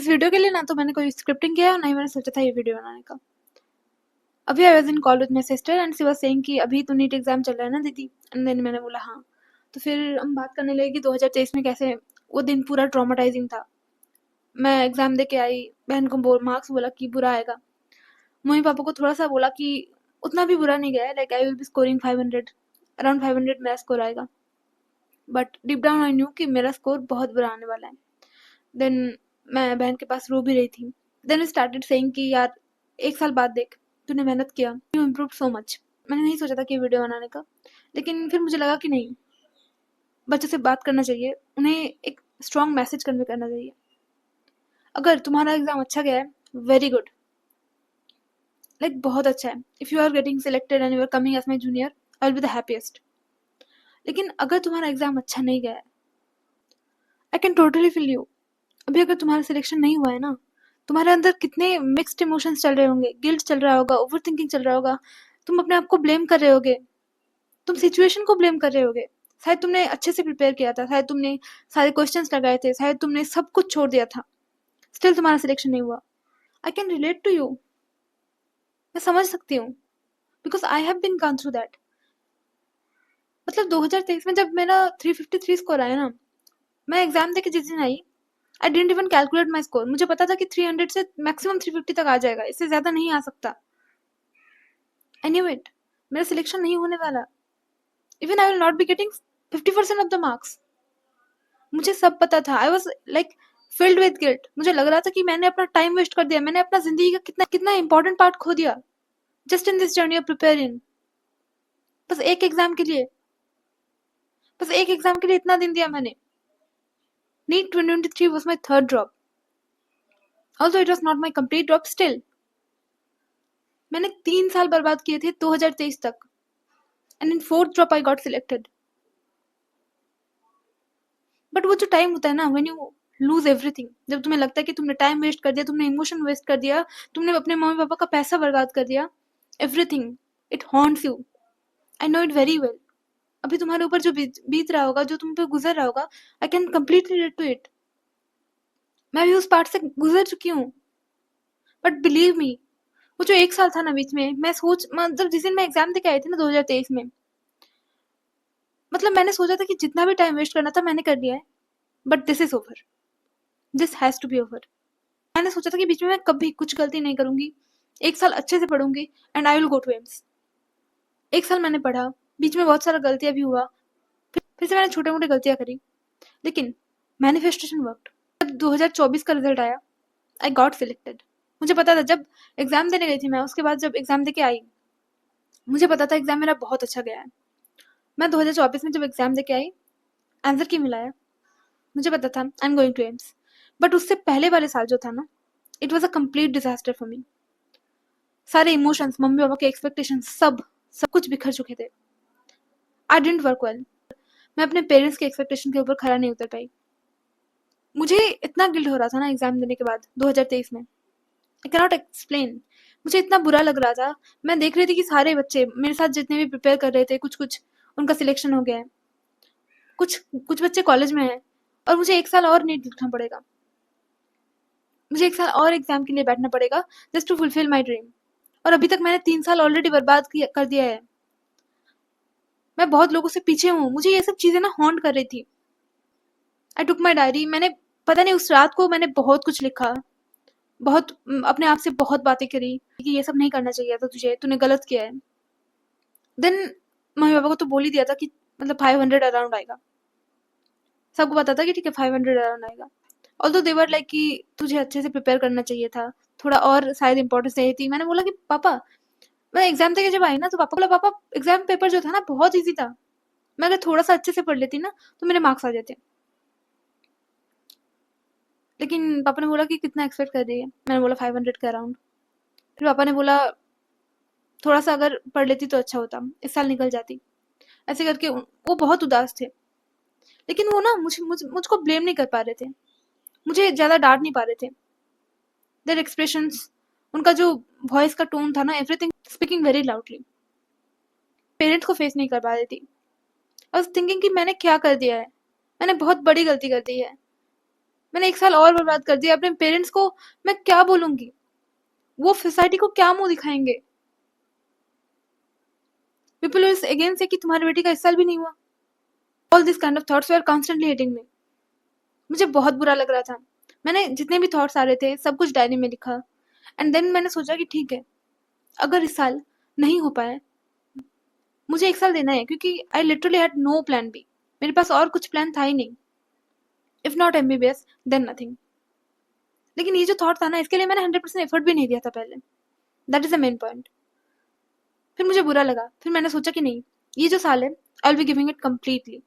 इस वीडियो के लिए ना तो मैंने कोई स्क्रिप्टिंग किया है और ना ही मैंने सोचा था ये वीडियो बनाने का। अभी I was in call with my sister and she was saying कि अभी तो नीट एग्जाम चल रहा है ना दीदी। एंड देन मैंने बोला हाँ। तो फिर हम बात करने लगे कि 2023 में कैसे वो दिन पूरा ट्रॉमेटाइजिंग था। मैं एग्जाम दे के आई, बहन को मार्क्स बोला कि बुरा आएगा। मम्मी पापा को थोड़ा सा बोला कि उतना भी बुरा नहीं गया है, like I will B scoring 500, around 500 मेरा स्कोर आएगा। But deep down I knew कि मेरा स्कोर बहुत बुरा आने वाला है। देन मैं बहन के पास रो भी रही थी। देन वी स्टार्टेड सेइंग कि यार 1 साल बाद देख, तूने मेहनत किया, यू इम्प्रूव सो मच। मैंने नहीं सोचा था कि वीडियो बनाने का, लेकिन फिर मुझे लगा कि नहीं, बच्चों से बात करना चाहिए, उन्हें एक स्ट्रॉन्ग मैसेज कन्वे करना चाहिए। अगर तुम्हारा एग्जाम अच्छा गया है, वेरी गुड, लाइक बहुत अच्छा है। If you are getting selected and you are coming as my junior, I will be the happiest. लेकिन अगर तुम्हारा एग्जाम अच्छा नहीं गया है, I can totally feel you. अभी अगर तुम्हारा सिलेक्शन नहीं हुआ है ना, तुम्हारे अंदर कितने मिक्स्ड इमोशंस चल रहे होंगे, गिल्ट चल रहा होगा, ओवर थिंकिंग चल रहा होगा, तुम अपने आप को ब्लेम कर रहे होगे, तुम सिचुएशन को ब्लेम कर रहे होगे। शायद तुमने अच्छे से प्रिपेयर किया था, शायद तुमने सारे क्वेश्चंस लगाए थे, शायद तुमने सब कुछ छोड़ दिया था, स्टिल तुम्हारा सिलेक्शन नहीं हुआ। I can relate to you, मैं समझ सकती हूँ, because I have been gone through that. मतलब 2023 में जब मेरा 353 स्कोर आया ना, मैं एग्जाम देके जिस दिन आई, I didn't even calculate my score. मुझे पता था कि 300 से मैक्सिमम 350 तक आ जाएगा, इससे ज्यादा नहीं आ सकता। आई न्यू इट, मेरा सिलेक्शन नहीं होने वाला। Even I will not be getting 50% of the marks. मुझे सब पता था। I was like filled with guilt. मुझे लग रहा था कि मैंने अपना टाइम वेस्ट कर दिया, मैंने अपना जिंदगी का कितना कितना इंपॉर्टेंट पार्ट खो दिया just in this journey of preparing. बस एक एग्जाम के लिए, बस एक एग्जाम के लिए इतना दिन दिया मैंने। NEET 2023 was my third drop. Although it was not my complete drop, still मैंने 3 साल बर्बाद किए थे 2023 तक, and in fourth drop I got selected. But वो जो टाइम होता है ना, व्हेन यू लूज एवरीथिंग, जब तुम्हें लगता है कि तुमने टाइम वेस्ट कर दिया, तुमने इमोशन वेस्ट कर दिया, तुमने अपने मम्मी पापा का पैसा बर्बाद कर दिया, everything, it haunts you. I know it very well. अभी तुम्हारे ऊपर जो बीत रहा होगा, जो तुम पे गुजर रहा होगा, I can completely relate to it. मैं भी उस पार्ट से गुजर चुकी हूँ। बट बिलीव मी, वो जो 1 साल था ना बीच में, मैं मतलब जिस दिन मैं एग्जाम देके आई थी ना 2023 में, मतलब मैंने सोचा था कि जितना भी टाइम वेस्ट करना था मैंने कर लिया है, but this is over, this has to be over. मैंने सोचा था कि बीच में मैं कभी कुछ गलती नहीं करूंगी, 1 साल अच्छे से पढ़ूंगी and I will go to AIIMS. 1 साल मैंने पढ़ा, बीच में बहुत सारा गलतियां भी हुआ, फिर से मैंने छोटे मोटे गलतियां करी, लेकिन मैनिफेस्टेशन वर्कड। जब 2024 का रिजल्ट आया, आई गॉट सिलेक्टेड। मुझे पता था, जब एग्जाम देने गई थी मैं, उसके बाद जब एग्जाम देके आई, मुझे पता था एग्जाम मेरा बहुत अच्छा गया है। मैं 2024 में जब एग्जाम देके आई, आंसर की मिलाया, मुझे पता था I am going to AIIMS. But उससे पहले वाले साल जो था ना, it was a complete disaster for me. सारे इमोशंस, मम्मी पापा के एक्सपेक्टेशंस, सब सब कुछ बिखर चुके थे। I didn't work well. मैं अपने पेरेंट्स के एक्सपेक्टेशन के ऊपर खरा नहीं उतर पाई। मुझे इतना गिल्ट हो रहा था ना एग्जाम देने के बाद 2023 में, आई कैनॉट एक्सप्लेन। मुझे इतना बुरा लग रहा था। मैं देख रही थी कि सारे बच्चे मेरे साथ जितने भी प्रिपेयर कर रहे थे, कुछ कुछ उनका सिलेक्शन हो गया है, कुछ कुछ बच्चे कॉलेज में हैं, और मुझे 1 साल और नीट लिखना पड़ेगा। मुझे 1 साल और एग्जाम के लिए बैठना पड़ेगा just to fulfil my dream. और अभी तक मैंने 3 साल ऑलरेडी बर्बाद कर दिया है। मैं बहुत लोगों से पीछे हूँ। मुझे ये सब चीजें ना हॉन्ट कर रही थी। आई टुक माई डायरी। मैंने पता नहीं, उस रात को मैंने बहुत कुछ लिखा, बहुत अपने आप से बहुत बातें करी कि ये सब नहीं करना चाहिए था तुझे, तूने गलत किया है। देन मम्मी पापा को तो बोल ही दिया था कि मतलब 500 अराउंड आएगा। सबको पता था कि ठीक है 500 अराउंड आएगा। ऑल्दो दे वर लाइक कि तुझे अच्छे से प्रिपेयर करना चाहिए था, थोड़ा और शायद इंपॉर्टेंस चाहिए थी। मैंने बोला कि पापा, मैं एग्जाम देके जब आई ना, तो पापा बोला पापा एग्जाम पेपर जो था ना बहुत ईजी था, मैं अगर थोड़ा सा अच्छे से पढ़ लेती ना तो मेरे मार्क्स आ जाते। लेकिन पापा ने बोला कि कितना एक्सपेक्ट कर रही है। मैंने बोला 500 के अराउंड। फिर पापा ने बोला थोड़ा सा अगर पढ़ लेती तो अच्छा होता, इस साल निकल जाती। ऐसे करके वो बहुत उदास थे। लेकिन वो ना मुझको ब्लेम नहीं कर पा रहे थे, मुझे ज्यादा डांट नहीं पा रहे थे। देयर एक्सप्रेशंस, उनका जो वॉइस का टोन था ना, everything speaking very loudly. Parents को फेस नहीं कर पा रही थी। आई वाज थिंकिंग कि मैंने क्या कर दिया है, मैंने बहुत बड़ी गलती कर दी है। मैंने 1 साल और बर्बाद कर दिया। अपने पेरेंट्स को मैं क्या बोलूँगी? वो सोसाइटी को क्या मुँह दिखाएँगे? पीपल विल अगेन से कि तुम्हारी बेटी का इस साल भी नहीं हुआ। All this kind of thoughts were constantly hitting me. मुझे बहुत बुरा लग रहा था। मैंने जितने भी थॉट्स आ रहे थे सब कुछ डायरी में लिखा एंड देन मैंने सोचा कि ठीक है, अगर इस साल नहीं हो पाए, मुझे 1 साल देना है क्योंकि I literally had no plan B. मेरे पास और कुछ प्लान था ही नहीं। If not MBBS then nothing. लेकिन ये जो थॉट था ना, इसके लिए मैंने 100% एफर्ट भी नहीं दिया था पहले। That is the main point. फिर मुझे बुरा लगा। फिर मैंने सोचा कि नहीं, ये जो साल है आई will be giving it completely.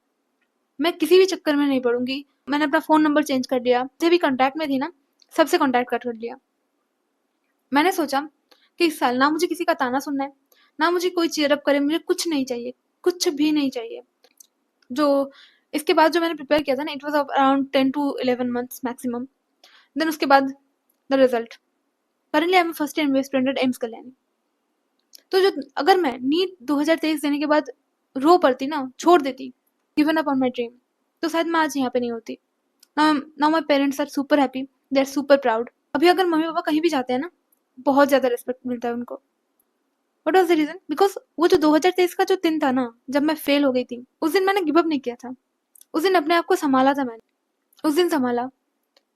मैं किसी भी चक्कर में नहीं पड़ूंगी। मैंने अपना फोन नंबर चेंज कर दिया। जितने भी कॉन्टैक्ट में थी ना, सबसे कॉन्टैक्ट कट कर लिया। मैंने सोचा कि इस साल ना मुझे किसी का ताना सुनना है, ना मुझे कोई चीयर अप करे। मुझे कुछ नहीं चाहिए, कुछ भी नहीं चाहिए। जो इसके बाद जो मैंने प्रिपेयर किया था ना, it was around 10 to 11 months maximum. Then उसके बाद the result. Currently I am first year MBBS student AIIMS Kalyani. तो जो अगर मैं नीट 2023 देने के बाद रो पड़ती ना, छोड़ देती, given up on my dream, तो शायद मैं आज यहाँ पे नहीं होती। Now my parents are super happy, they are super proud. अभी अगर मम्मी पापा कहीं भी जाते हैं ना, बहुत ज्यादा रिस्पेक्ट मिलता है उनको। What was the reason? Because वो जो 2023 का जो दिन था ना, जब मैं फेल हो गई थी, उस दिन मैंने गिव अप नहीं किया था। उस दिन अपने आप को संभाला था मैंने। उस दिन संभाला,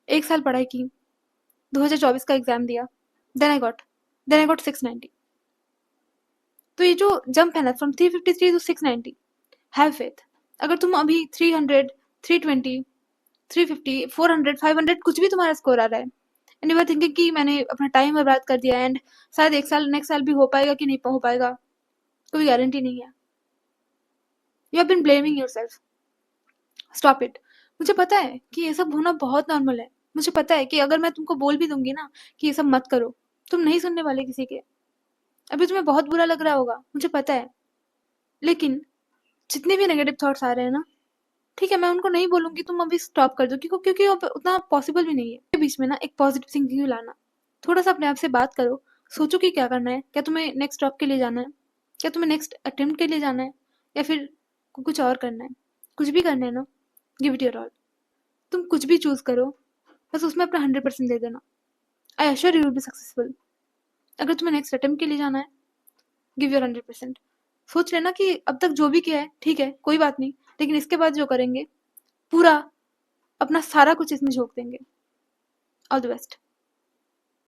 1 साल पढ़ाई की, 2024 का एग्जाम दिया, देन आई गॉट 690। तो ये जो जंप है ना फ्रॉम 353 टू 690, हैव फेथ। अगर तुम अभी 300, 320, 350, 400, 500 कुछ भी तुम्हारा स्कोर आ रहा है एंड यू आर थिंकिंग कि मैंने अपना टाइम बर्बाद कर दिया एंड शायद 1 साल नेक्स्ट साल भी हो पाएगा कि नहीं हो पाएगा, कोई गारंटी नहीं है। You have been blaming yourself. Stop it. मुझे पता है कि ये सब होना बहुत नॉर्मल है। मुझे पता है कि अगर मैं तुमको बोल भी दूंगी ना कि ये सब मत करो, तुम नहीं सुनने वाले किसी के। अभी तुम्हें बहुत बुरा लग रहा होगा, मुझे पता है। लेकिन जितने भी नेगेटिव थॉट्स आ रहे हैं ना, ठीक है, मैं उनको नहीं बोलूंगी तुम अभी स्टॉप कर दो, क्योंकि उतना पॉसिबल भी नहीं है। के बीच में ना एक पॉजिटिव थिंकिंग लाना। थोड़ा सा अपने आप से बात करो। सोचो कि क्या करना है। क्या तुम्हें नेक्स्ट स्टॉप के लिए जाना है? क्या तुम्हें नेक्स्ट अटेम्प्ट के लिए जाना है? या फिर कुछ और करना है? कुछ भी करना है ना, गिव इट योर ऑल। तुम कुछ भी चूज करो, बस उसमें अपना 100% दे देना। I assure you will be successful. अगर तुम्हें नेक्स्ट अटेम्प्ट के लिए जाना है, गिव योर 100%। सोच लेना कि अब तक जो भी किया है ठीक है, कोई बात नहीं, लेकिन इसके बाद जो करेंगे पूरा अपना सारा कुछ इसमें झोंक देंगे। All the best.